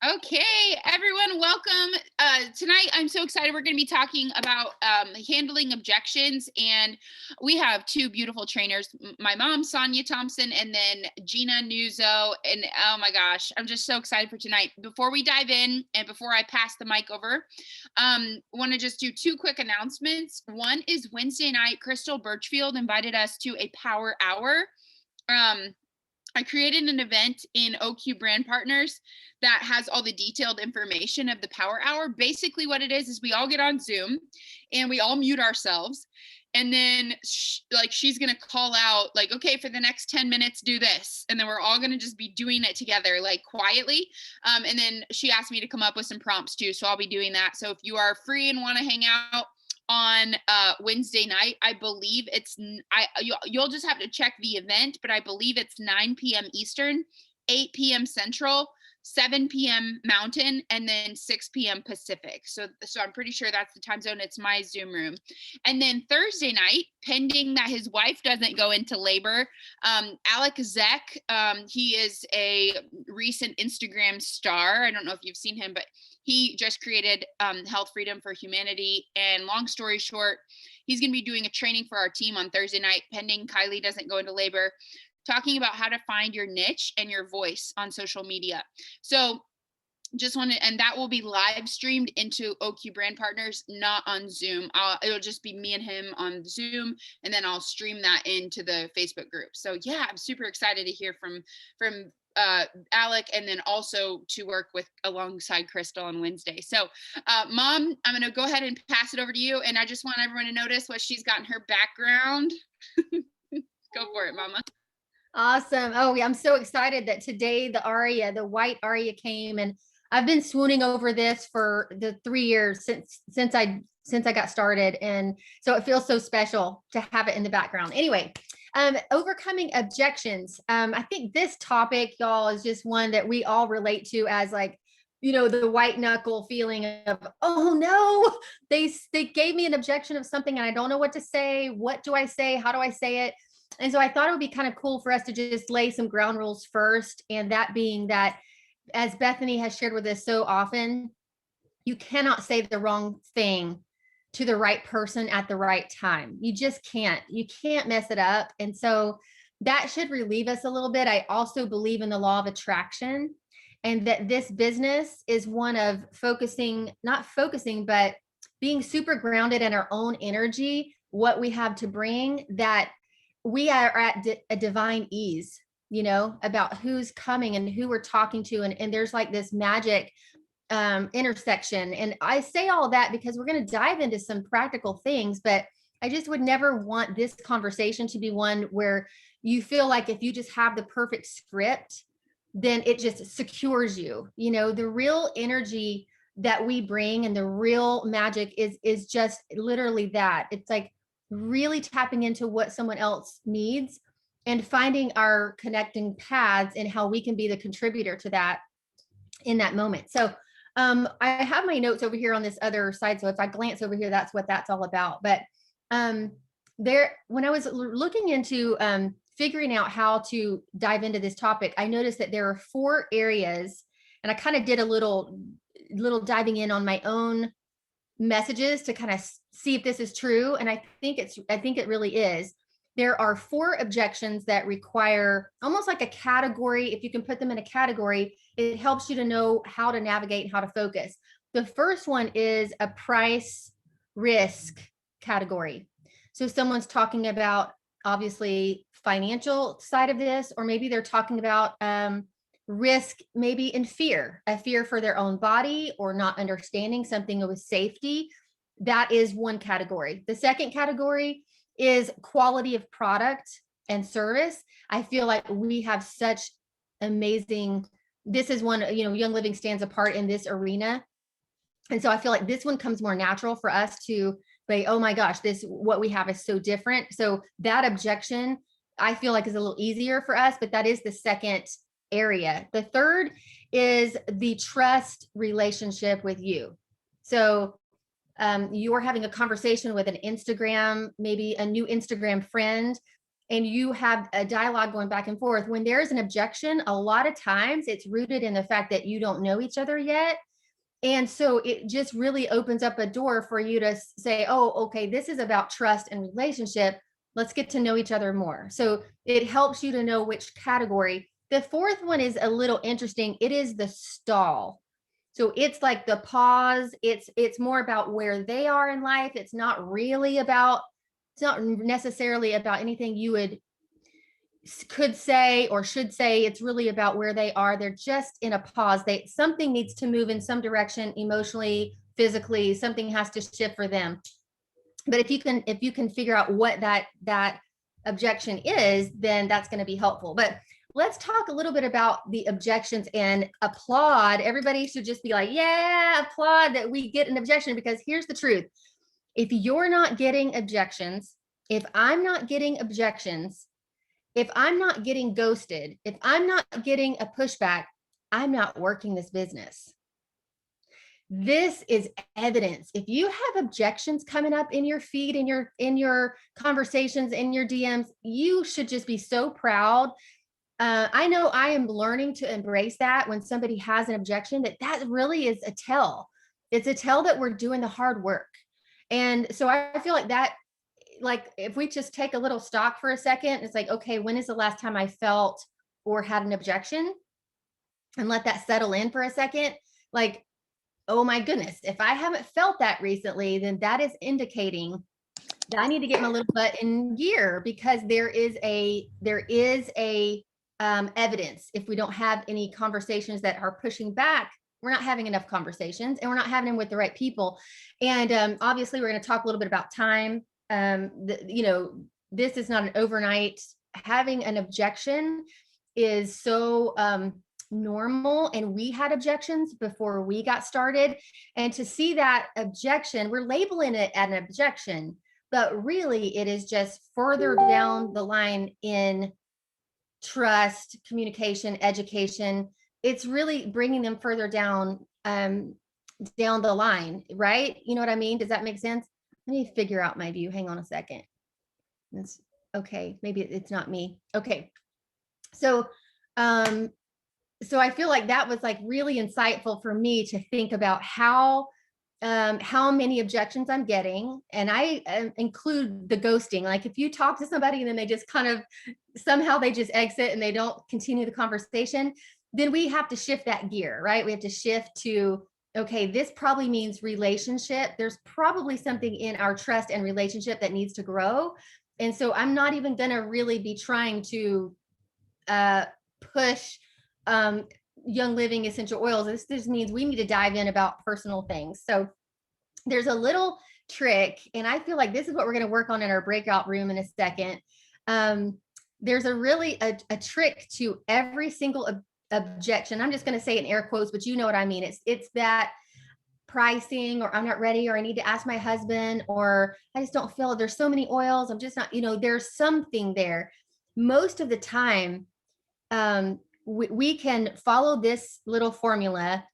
Okay, everyone, welcome. Tonight, I'm so excited. We're going to be talking about handling objections, and we have two beautiful trainers. My mom, Sonya Thompson, and then Gina Nuzzo. And oh my gosh, I'm just so excited for tonight. Before we dive in, and before I pass the mic over, want to just do two quick announcements. One is Wednesday night, Crystal Birchfield invited us to a power hour. I created an event in OQ Brand Partners that has all the detailed information of the power hour. Basically what it is we all get on Zoom and we all mute ourselves. And then she's going to call out like, okay, for the next 10 minutes, do this. And then we're all going to just be doing it together, like quietly. And then she asked me to come up with some prompts too. So I'll be doing that. So if you are free and want to hang out on Wednesday night, I believe you'll just have to check the event, but I believe it's 9 p.m. Eastern, 8 p.m. Central, 7 p.m. Mountain, and then 6 p.m. Pacific. So I'm pretty sure that's the time zone. It's my Zoom room. And then Thursday night, pending that his wife doesn't go into labor, Alec Zek, he is a recent Instagram star. I don't know if you've seen him, but he just created Health Freedom for Humanity. And long story short, he's going to be doing a training for our team on Thursday night, pending Kylie doesn't go into labor, talking about how to find your niche and your voice on social media. So and that will be live streamed into OQ Brand Partners, not on Zoom. It'll just be me and him on Zoom, and then I'll stream that into the Facebook group. So yeah, I'm super excited to hear from Alec, and then also to work alongside Crystal on Wednesday. So Mom, I'm going to go ahead and pass it over to you, and I just want everyone to notice what she's got in her background. Go for it, Mama. Awesome. Oh, yeah, I'm so excited that today the white aria came, and I've been swooning over this for the 3 years since I got started. And so it feels so special to have it in the background. Anyway, overcoming objections. I think this topic, y'all, is just one that we all relate to as like, the white knuckle feeling of, oh no, they gave me an objection of something and I don't know what to say. What do I say? How do I say it? And so I thought it would be kind of cool for us to just lay some ground rules first. And that being that, as Bethany has shared with us so often, you cannot say the wrong thing to the right person at the right time. You just can't. You can't mess it up. And so that should relieve us a little bit. I also believe in the law of attraction, and that this business is one of but being super grounded in our own energy, what we have to bring, that we are at a divine ease, about who's coming and who we're talking to. And there's like this magic intersection. And I say all that because we're going to dive into some practical things, but I just would never want this conversation to be one where you feel like if you just have the perfect script, then it just secures you. The real energy that we bring and the real magic is just literally that. It's like really tapping into what someone else needs and finding our connecting paths and how we can be the contributor to that in that moment. So I have my notes over here on this other side. So if I glance over here, that's what that's all about. But when I was looking into figuring out how to dive into this topic, I noticed that there are 4 areas, and I kind of did a little diving in on my own messages to kind of see if this is true. And I think it really is. There are 4 objections that require almost like a category. If you can put them in a category, it helps you to know how to navigate and how to focus. The first one is a price risk category. So someone's talking about obviously financial side of this, or maybe they're talking about risk, maybe in a fear for their own body, or not understanding something with safety. That is one category. The second category is quality of product and service. I feel like we have such amazing, this is one, Young Living stands apart in this arena. And so I feel like this one comes more natural for us to say, oh my gosh, what we have is so different. So that objection, I feel like, is a little easier for us, but that is the second area. The third is the trust relationship with you. So you're having a conversation with maybe a new Instagram friend, and you have a dialogue going back and forth, when there's an objection, a lot of times it's rooted in the fact that you don't know each other yet. And so it just really opens up a door for you to say, oh, okay, this is about trust and relationship. Let's get to know each other more. So it helps you to know which category. The fourth one is a little interesting. It is the stall. So it's like the pause. It's more about where they are in life. It's not necessarily about anything you could say or should say. It's really about where they are. They're just in a pause. Something needs to move in some direction, emotionally, physically. Something has to shift for them. But if you can figure out what that objection is, then that's going to be helpful. But let's talk a little bit about the objections and applaud. Everybody should just be like, yeah, applaud that we get an objection, because here's the truth. If you're not getting objections, if I'm not getting objections, if I'm not getting ghosted, if I'm not getting a pushback, I'm not working this business. This is evidence. If you have objections coming up in your feed, in your conversations, in your DMs, you should just be so proud. I know I am learning to embrace that when somebody has an objection, that really is a tell. It's a tell that we're doing the hard work. And so I feel like that, like if we just take a little stock for a second, it's like, okay, when is the last time I felt or had an objection? And let that settle in for a second. Like, oh my goodness, if I haven't felt that recently, then that is indicating that I need to get my little butt in gear, because there is a evidence. If we don't have any conversations that are pushing back, we're not having enough conversations, and we're not having them with the right people. And obviously, we're going to talk a little bit about time. This is not an overnight. Having an objection is so normal, and we had objections before we got started. And to see that objection, we're labeling it an objection, but really it is just further down the line in trust, communication, education. It's really bringing them further down the line, right? You know what I mean? Does that make sense? Let me figure out my view. Hang on a second. It's okay. Maybe it's not me. Okay. So I feel like that was like really insightful for me to think about how many objections I'm getting. And I include the ghosting. Like if you talk to somebody and then they just kind of somehow they just exit and they don't continue the conversation, then we have to shift that gear, right? We have to shift to, okay, this probably means relationship. There's probably something in our trust and relationship that needs to grow. And so I'm not even going to really be trying to push Young Living essential oils. This just means we need to dive in about personal things. So there's a little trick, and I feel like this is what we're going to work on in our breakout room in a second. There's a trick to every single objection. I'm just going to say it in air quotes, but you know what I mean. It's that pricing, or I'm not ready, or I need to ask my husband, or I just don't feel there's so many oils. I'm just not, there's something there. Most of the time, we can follow this little formula.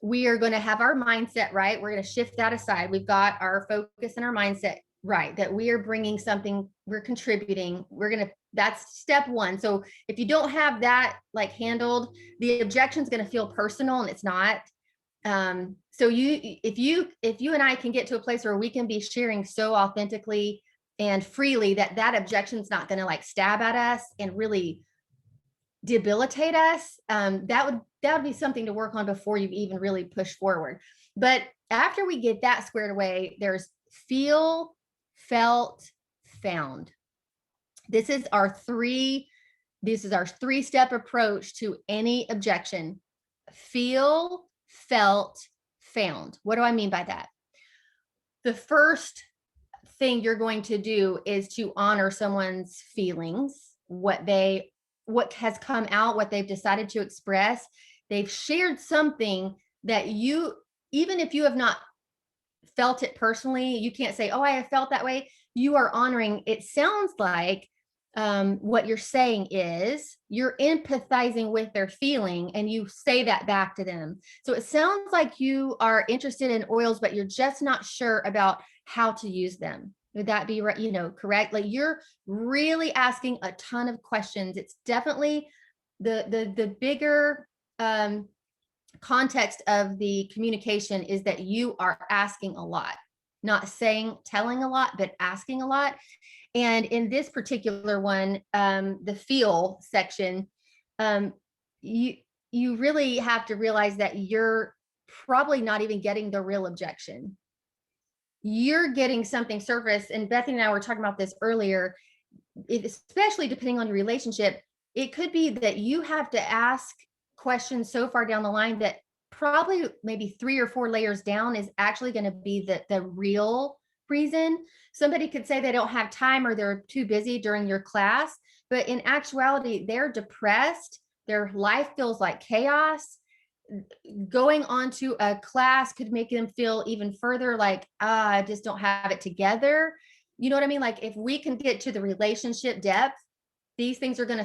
We are going to have our mindset right. We're going to shift that aside. We've got our focus and our mindset right, that we are bringing something, we're contributing. That's step one. So if you don't have that like handled, the objection is going to feel personal, and it's not. So if you and I can get to a place where we can be sharing so authentically and freely that objection is not going to like stab at us and really debilitate us, that would be something to work on before you even really push forward. But after we get that squared away, there's feel, felt, found. This is our three-step approach to any objection. Feel, felt, found. What do I mean by that? The first thing you're going to do is to honor someone's feelings, what has come out, what they've decided to express. They've shared something that even if you have not felt it personally, you can't say, oh, I have felt that way. You are honoring. It sounds like what you're saying is you're empathizing with their feeling, and you say that back to them. So it sounds like you are interested in oils, but you're just not sure about how to use them. Would that be right? Correct? Like you're really asking a ton of questions. It's definitely the bigger context of the communication is that you are asking a lot, not telling a lot, but asking a lot. And in this particular one, the feel section, um, you you really have to realize that you're probably not even getting the real objection. You're getting something surface. And Bethany and I were talking about this earlier, especially depending on your relationship. It could be that you have to ask questions so far down the line that probably maybe 3 or 4 layers down is actually going to be the real reason. Somebody could say they don't have time or they're too busy during your class, but in actuality, they're depressed. Their life feels like chaos. Going on to a class could make them feel even further like, I just don't have it together. You know what I mean? Like if we can get to the relationship depth, these things are going to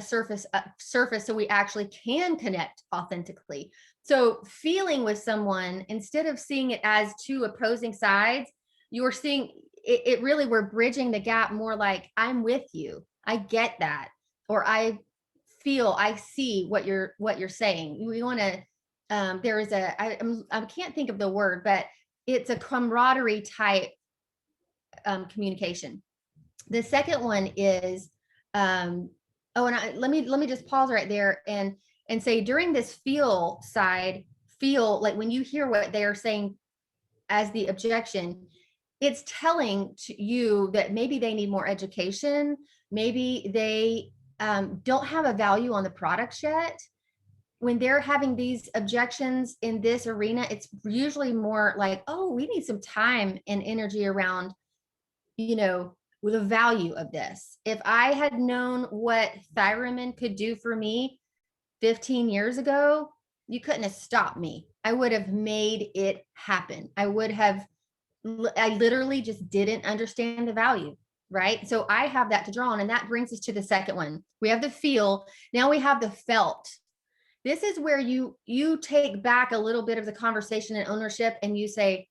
surface so we actually can connect authentically. So feeling with someone, instead of seeing it as two opposing sides, you're seeing it really, we're bridging the gap more like, I'm with you. I get that. Or I see what you're saying. We want to, there is I can't think of the word, but it's a camaraderie type communication. The second one is, let me just pause right there and say, during this feel side, feel like when you hear what they are saying as the objection, it's telling to you that maybe they need more education, maybe they don't have a value on the products yet. When they're having these objections in this arena, it's usually more like, oh, we need some time and energy around, with the value of this. If I had known what Thyromin could do for me 15 years ago, you couldn't have stopped me. I would have made it happen. I literally just didn't understand the value. Right. So I have that to draw on. And that brings us to the second one. We have the feel. Now we have the felt. This is where you take back a little bit of the conversation and ownership, and you say,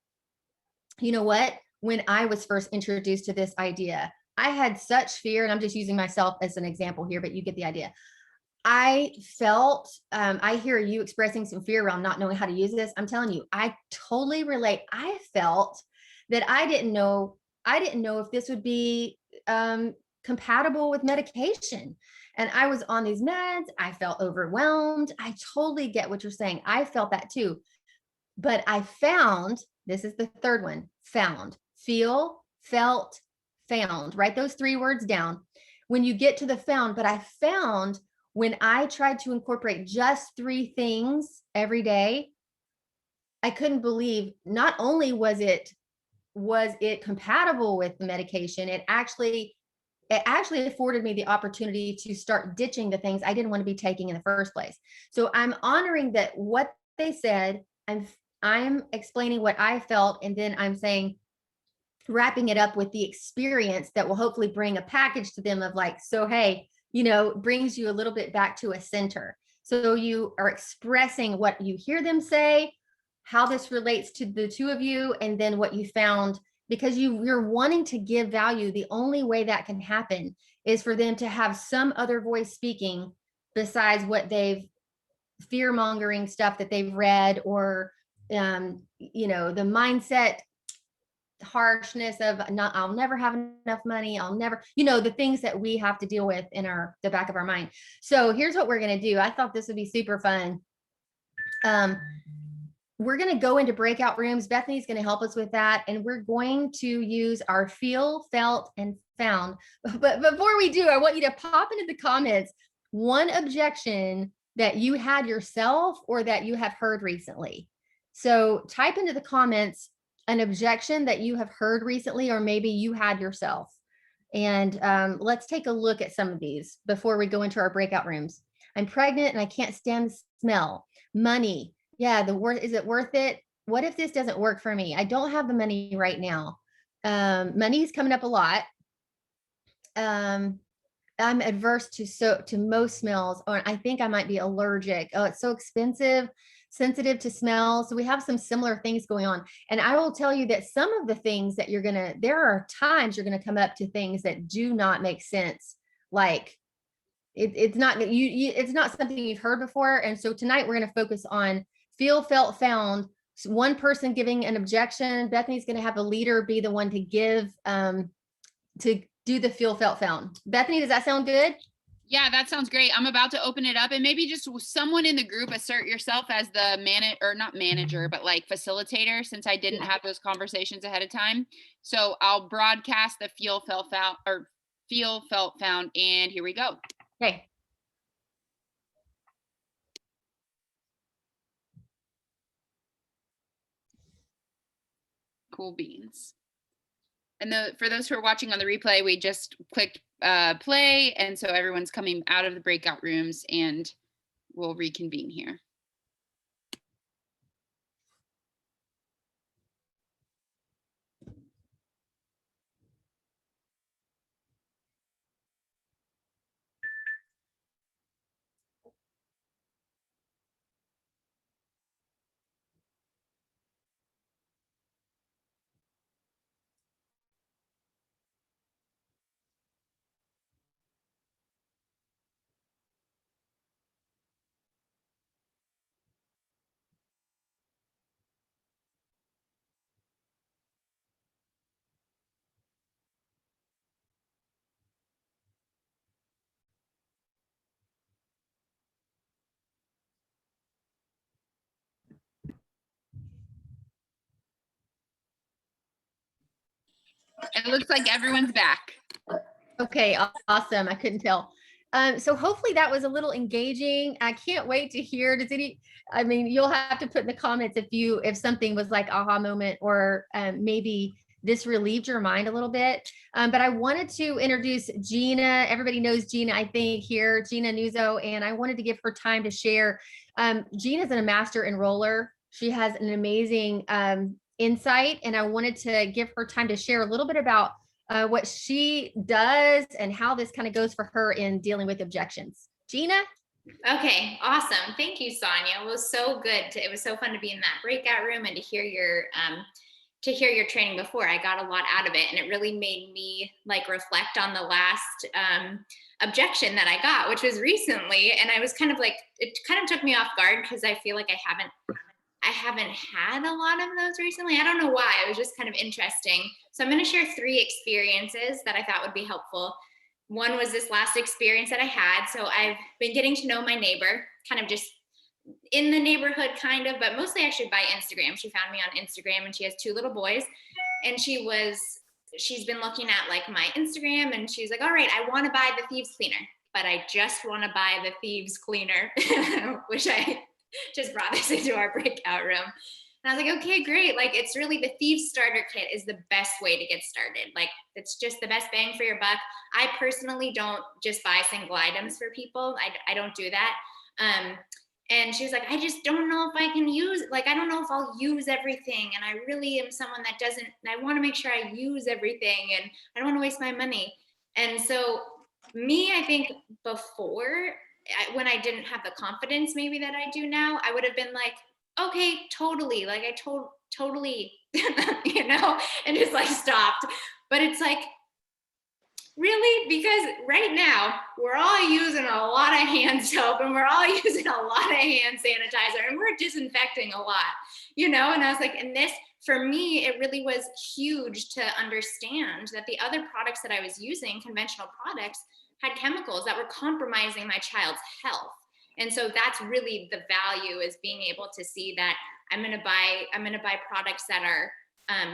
you know what? When I was first introduced to this idea, I had such fear, and I'm just using myself as an example here, but you get the idea. I felt, I hear you expressing some fear around not knowing how to use this. I'm telling you, I totally relate. I felt that I didn't know if this would be compatible with medication. And I was on these meds. I felt overwhelmed. I totally get what you're saying. I felt that too. But I found, this is the third one, found, feel, felt, found. Write those 3 words down. When you get to the found, but I found when I tried to incorporate just 3 things every day, I couldn't believe, not only was it compatible with the medication, it actually afforded me the opportunity to start ditching the things I didn't want to be taking in the first place. So I'm honoring that what they said, I'm explaining what I felt, and then I'm saying, wrapping it up with the experience that will hopefully bring a package to them of like, so hey, brings you a little bit back to a center. So you are expressing what you hear them say, how this relates to the two of you, and then what you found, because you're wanting to give value. The only way that can happen is for them to have some other voice speaking besides what they've fear mongering stuff that they've read, or the mindset harshness of I'll never have enough money. I'll never, the things that we have to deal with in the back of our mind. So here's what we're going to do. I thought this would be super fun. We're going to go into breakout rooms. Bethany's going to help us with that. And we're going to use our feel, felt, and found. But before we do, I want you to pop into the comments one objection that you had yourself or that you have heard recently. So type into the comments an objection that you have heard recently, or maybe you had yourself. And let's take a look at some of these before we go into our breakout rooms. I'm pregnant and I can't stand the smell. Money. Yeah, is it worth it? What if this doesn't work for me? I don't have the money right now. Money is coming up a lot. I'm adverse to most smells, or I think I might be allergic. Oh, it's so expensive. sensitive to smell. So we have some similar things going on. And I will tell you that some of the things that there are times you're going to come up to things that do not make sense. Like it's not it's not something you've heard before. And so tonight we're going to focus on feel, felt, found. So one person giving an objection. Bethany's going to have a leader be the one to give, to do the feel, felt, found. Bethany, does that sound good? Yeah, that sounds great. I'm about to open it up, and maybe just someone in the group assert yourself as the not manager, but like facilitator, since I didn't have those conversations ahead of time. So I'll broadcast the feel, felt, found, and here we go. Okay. Cool beans. And for those who are watching on the replay, we just clicked play, and so everyone's coming out of the breakout rooms, and we'll reconvene here. It looks like everyone's back. Okay, awesome. I couldn't tell. So hopefully that was a little engaging. I can't wait to hear. You'll have to put in the comments if something was like aha moment, or maybe this relieved your mind a little bit. But I wanted to introduce Gina. Everybody knows Gina, I think, here, Gina Nuzzo, and I wanted to give her time to share. Gina's a master enroller. She has an amazing insight, and I wanted to give her time to share a little bit about what she does and how this kind of goes for her in dealing with objections. Gina? Okay, awesome. Thank you, Sonya. It was so good. It was so fun to be in that breakout room and to hear your training before. I got a lot out of it, and it really made me like reflect on the last objection that I got, which was recently. And I was kind of like, it kind of took me off guard because I feel like I haven't had a lot of those recently. I don't know why. It was just kind of interesting. So I'm going to share 3 experiences that I thought would be helpful. One was this last experience that I had. So I've been getting to know my neighbor, kind of just in the neighborhood, kind of, but mostly actually by Instagram. She found me on Instagram, and she has 2 little boys. And she's been looking at like my Instagram, and she's like, all right, I want to buy the thieves cleaner, but I just want to buy the thieves cleaner, which I just brought this into our breakout room. And I was like, okay, great. Like, it's really the Thieves Starter Kit is the best way to get started. Like, it's just the best bang for your buck. I personally don't just buy single items for people. I don't do that. And she was like, I just don't know if I can I don't know if I'll use everything. And I really am someone that I want to make sure I use everything, and I don't want to waste my money. And so I think before, when I didn't have the confidence maybe that I do now, I would have been like, okay, totally. Like, I totally, and just like stopped. But it's like, really? Because right now we're all using a lot of hand soap, and we're all using a lot of hand sanitizer, and we're disinfecting a lot, and I was like, and this, for me, it really was huge to understand that the other products that I was using, conventional products, had chemicals that were compromising my child's health. And so that's really the value, is being able to see that I'm going to buy products that are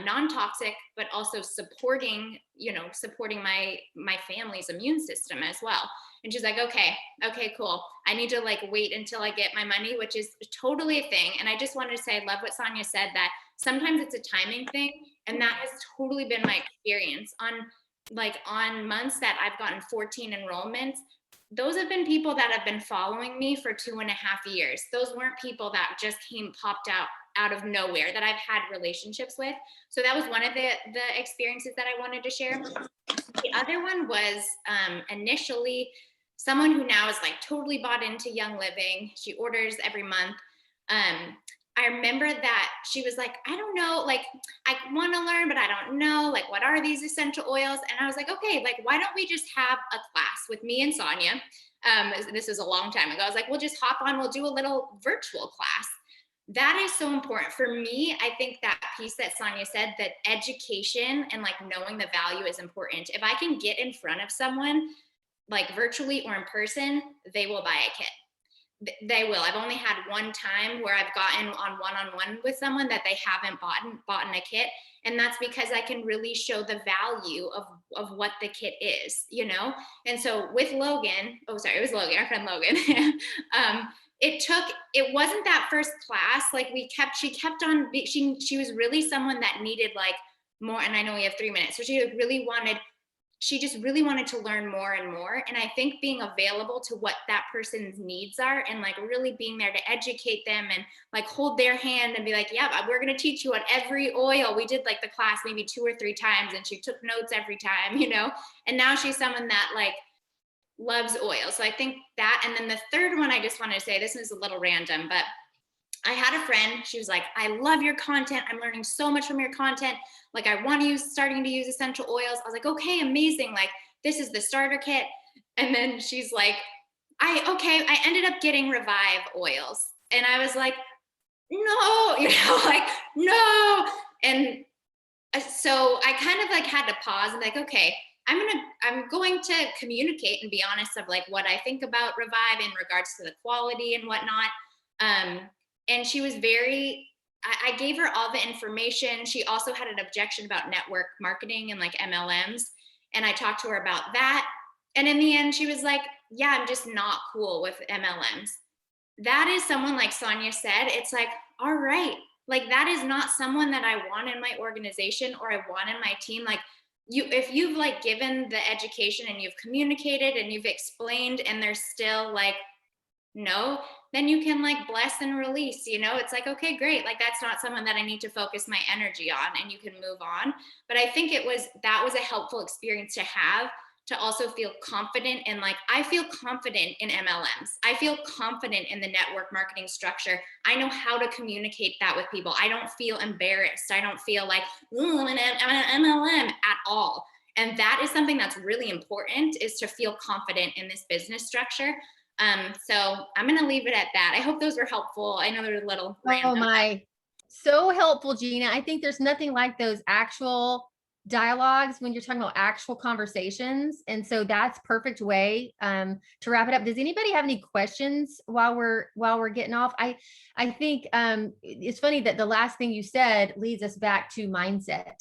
non-toxic, but also supporting my family's immune system as well. And she's like, okay, cool. I need to like wait until I get my money, which is totally a thing. And I just wanted to say, I love what Sonya said, that sometimes it's a timing thing. And that has totally been my experience on months that I've gotten 14 enrollments. Those have been people that have been following me for 2.5 years. Those weren't people that just popped out of nowhere, that I've had relationships with. So that was one of the experiences that I wanted to share. The other one was initially someone who now is like totally bought into Young Living. She orders every month. I remember that she was like, I don't know, like, I want to learn, but I don't know, like, what are these essential oils? And I was like, okay, like, why don't we just have a class with me and Sonya? This is a long time ago. I was like, we'll just hop on, we'll do a little virtual class. That is so important for me. I think that piece that Sonya said, that education and like knowing the value is important. If I can get in front of someone, like virtually or in person, they will buy a kit. They will. I've only had one time where I've gotten on one-on-one with someone that they haven't bought a kit. And that's because I can really show the value of what the kit is, you know? And so with Logan, oh, sorry, it was Logan, our friend Logan. It wasn't that first class. Like she kept on, she was really someone that needed like more. And I know we have 3 minutes. So she just really wanted to learn more and more. And I think being available to what that person's needs are and like really being there to educate them and like hold their hand and be like, yeah, we're going to teach you on every oil. We did like the class maybe 2 or 3 times and she took notes every time, you know, and now she's someone that like loves oil. So I think that, and then the third one, I just wanted to say, this is a little random, but I had a friend, she was like, I love your content. I'm learning so much from your content. Like I want to starting to use essential oils. I was like, okay, amazing. Like this is the starter kit. And then she's like, I ended up getting Revive oils. And I was like, no, you know, like, no. And so I kind of like had to pause and be like, okay, I'm going to communicate and be honest of like what I think about Revive in regards to the quality and whatnot. And she was I gave her all the information. She also had an objection about network marketing and like MLMs. And I talked to her about that. And in the end, she was like, yeah, I'm just not cool with MLMs. That is someone like Sonya said, it's like, all right, like that is not someone that I want in my organization or I want in my team. Like if you've like given the education and you've communicated and you've explained and there's still like, no, then you can like bless and release, you know, it's like, okay, great. Like that's not someone that I need to focus my energy on and you can move on. But I think that was a helpful experience to have, to also feel confident in like, I feel confident in MLMs. I feel confident in the network marketing structure. I know how to communicate that with people. I don't feel embarrassed. I don't feel like, I'm an MLM at all. And that is something that's really important, is to feel confident in this business structure. So I'm going to leave it at that. I hope those were helpful. I know they're a little random. Oh my, so helpful, Gina. I think there's nothing like those actual dialogues when you're talking about actual conversations. And so that's perfect way to wrap it up. Does anybody have any questions while we're getting off? I think it's funny that the last thing you said leads us back to mindset.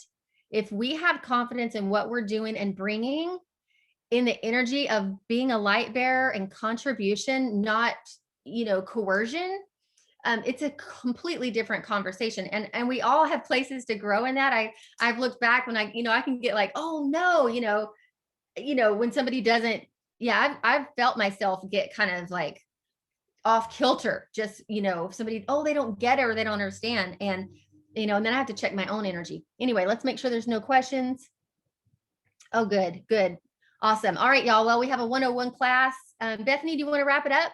If we have confidence in what we're doing and bringing, in the energy of being a light bearer and contribution, not, you know, coercion, it's a completely different conversation. And we all have places to grow in that. I've looked back when I can get like, oh no, you know, when somebody doesn't, yeah, I've felt myself get kind of like off kilter, just, you know, if somebody, oh, they don't get it or they don't understand. And, you know, and then I have to check my own energy. Anyway, let's make sure there's no questions. Oh, good. Awesome. All right, y'all. Well, we have a 101 class. Bethany, do you want to wrap it up?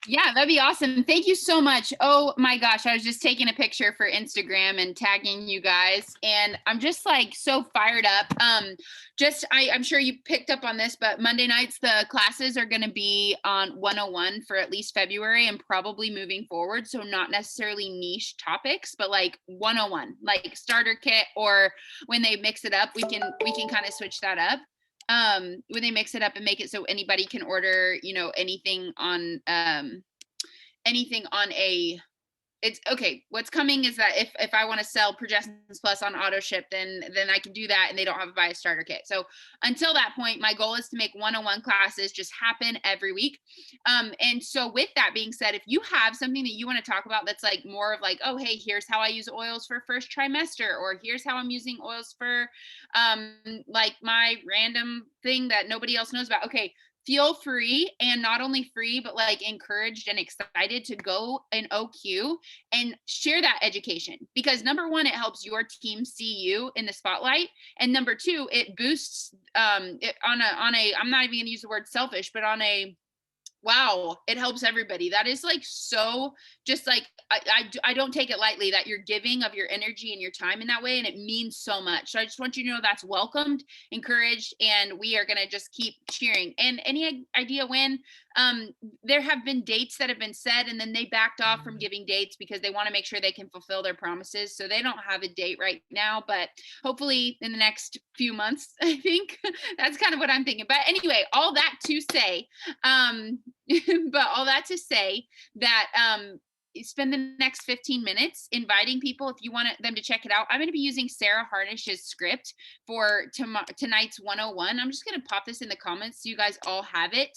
Yeah, that'd be awesome. Thank you so much. Oh my gosh, I was just taking a picture for Instagram and tagging you guys, and I'm just like so fired up. I'm sure you picked up on this, but Monday nights the classes are going to be on 101 for at least February and probably moving forward. So not necessarily niche topics, but like 101, like starter kit, or when they mix it up, we can kind of switch that up. When they mix it up and make it so anybody can order, you know, anything on it's okay. What's coming is that if I want to sell Projections Plus on auto ship, then I can do that and they don't have to buy a starter kit. So until that point, my goal is to make 101 classes just happen every week. And so with that being said, if you have something that you want to talk about that's like more of like, oh, hey, here's how I use oils for first trimester, or here's how I'm using oils for like my random thing that nobody else knows about. Okay, feel free, and not only free, but like encouraged and excited to go in OQ and share that education, because number one, it helps your team see you in the spotlight. And number two, it boosts it on a, I'm not even gonna use the word selfish, but on a Wow, it helps everybody. That is like so just like I don't take it lightly that you're giving of your energy and your time in that way, and it means so much. So I just want you to know that's welcomed, encouraged, and we are gonna just keep cheering. And any idea when there have been dates that have been set and then they backed off from giving dates because they want to make sure they can fulfill their promises. So they don't have a date right now, but hopefully in the next few months, I think that's kind of what I'm thinking. But anyway, all that to say, um, but all that to say that spend the next 15 minutes inviting people if you want them to check it out. I'm going to be using Sarah Harnish's script for tonight's 101. I'm just going to pop this in the comments so you guys all have it.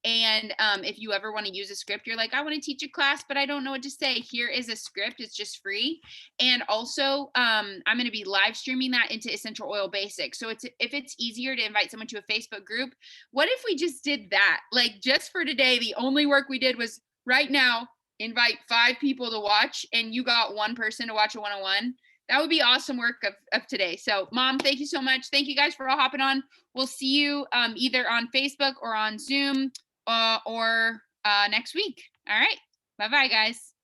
And if you ever want to use a script, you're like, I want to teach a class, but I don't know what to say. Here is a script. It's just free. And also, I'm going to be live streaming that into Essential Oil Basics. So if it's easier to invite someone to a Facebook group, what if we just did that? Like just for today, the only work we did was right now, invite 5 people to watch and you got 1 person to watch a 101. That would be awesome work of today. So Mom, thank you so much. Thank you guys for all hopping on. We'll see you either on Facebook or on Zoom or next week. All right. Bye-bye, guys.